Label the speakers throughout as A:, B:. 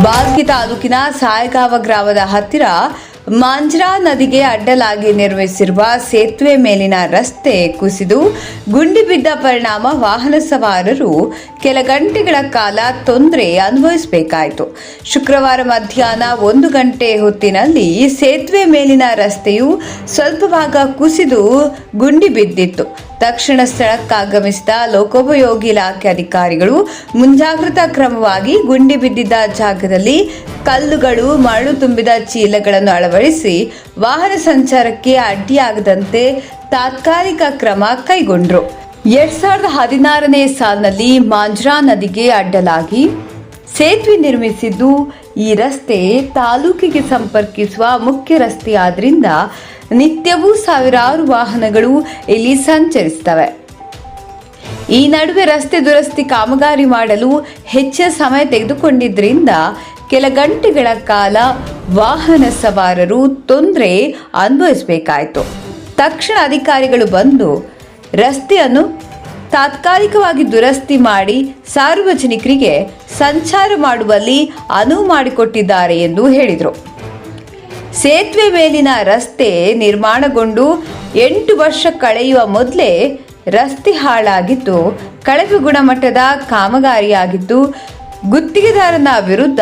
A: ಬಾಲ್ಕಿ ತಾಲೂಕಿನ ಸಾಯಗಾವ ಗ್ರಾಮದ ಹತ್ತಿರ ಮಾಂಜ್ರಾ ನದಿಗೆ ಅಡ್ಡಲಾಗಿ ನಿರ್ಮಿಸಿರುವ ಸೇತುವೆ ಮೇಲಿನ ರಸ್ತೆ ಕುಸಿದು ಗುಂಡಿ ಬಿದ್ದ ಪರಿಣಾಮ ವಾಹನ ಸವಾರರು ಕೆಲ ಗಂಟೆಗಳ ಕಾಲ ತೊಂದರೆ ಅನುಭವಿಸಬೇಕಾಯಿತು. ಶುಕ್ರವಾರ ಮಧ್ಯಾಹ್ನ 1 ಗಂಟೆ ಹೊತ್ತಿನಲ್ಲಿ ಸೇತುವೆ ಮೇಲಿನ ರಸ್ತೆಯು ಸ್ವಲ್ಪ ಭಾಗ ಕುಸಿದು ಗುಂಡಿ ಬಿದ್ದಿತ್ತು. ತಕ್ಷಣ ಸ್ಥಳಕ್ಕಾಗಮಿಸಿದ ಲೋಕೋಪಯೋಗಿ ಇಲಾಖೆ ಅಧಿಕಾರಿಗಳು ಮುಂಜಾಗ್ರತಾ ಕ್ರಮವಾಗಿ ಗುಂಡಿ ಬಿದ್ದಿದ್ದ ಜಾಗದಲ್ಲಿ ಕಲ್ಲುಗಳು, ಮರಳು ತುಂಬಿದ ಚೀಲಗಳನ್ನು ಅಳವಡಿಸಿ ವಾಹನ ಸಂಚಾರಕ್ಕೆ ಅಡ್ಡಿಯಾಗದಂತೆ ತಾತ್ಕಾಲಿಕ ಕ್ರಮ ಕೈಗೊಂಡರು. 2016ನೇ ಸಾಲಿನಲ್ಲಿ ಮಾಂಜ್ರಾ ನದಿಗೆ ಅಡ್ಡಲಾಗಿ ಸೇತುವೆ ನಿರ್ಮಿಸಿದ್ದು, ಈ ರಸ್ತೆ ತಾಲೂಕಿಗೆ ಸಂಪರ್ಕಿಸುವ ಮುಖ್ಯ ರಸ್ತೆಯಾದ್ರಿಂದ ನಿತ್ಯವೂ ಸಾವಿರಾರು ವಾಹನಗಳು ಇಲ್ಲಿ ಸಂಚರಿಸುತ್ತವೆ. ಈ ನಡುವೆ ರಸ್ತೆ ದುರಸ್ತಿ ಕಾಮಗಾರಿ ಮಾಡಲು ಹೆಚ್ಚಿನ ಸಮಯ ತೆಗೆದುಕೊಂಡಿದ್ದರಿಂದ ಕೆಲ ಗಂಟೆಗಳ ಕಾಲ ವಾಹನ ಸವಾರರು ತೊಂದರೆ ಅನುಭವಿಸಬೇಕಾಯಿತು. ತಕ್ಷಣ ಅಧಿಕಾರಿಗಳು ಬಂದು ರಸ್ತೆಯನ್ನು ತಾತ್ಕಾಲಿಕವಾಗಿ ದುರಸ್ತಿ ಮಾಡಿ ಸಾರ್ವಜನಿಕರಿಗೆ ಸಂಚಾರ ಮಾಡುವಲ್ಲಿ ಅನುವು ಮಾಡಿಕೊಟ್ಟಿದ್ದಾರೆ ಎಂದು ಹೇಳಿದರು. ಸೇತುವೆ ಮೇಲಿನ ರಸ್ತೆ ನಿರ್ಮಾಣಗೊಂಡು 8 ವರ್ಷ ಕಳೆಯುವ ಮೊದಲೇ ರಸ್ತೆ ಹಾಳಾಗಿದ್ದು, ಕಳಪೆ ಗುಣಮಟ್ಟದ ಕಾಮಗಾರಿಯಾಗಿದ್ದು, ಗುತ್ತಿಗೆದಾರನ ವಿರುದ್ಧ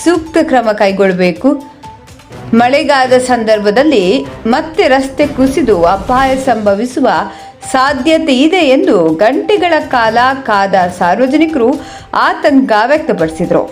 A: ಸೂಕ್ತ ಕ್ರಮ ಕೈಗೊಳ್ಳಬೇಕು. ಮಳೆಗಾಲದ ಸಂದರ್ಭದಲ್ಲಿ ಮತ್ತೆ ರಸ್ತೆ ಕುಸಿದು ಅಪಾಯ ಸಂಭವಿಸುವ ಸಾಧ್ಯತೆ ಇದೆ ಎಂದು ಗಂಟೆಗಳ ಕಾಲ ಕಾದ ಸಾರ್ವಜನಿಕರು ಆತಂಕ ವ್ಯಕ್ತಪಡಿಸಿದರು.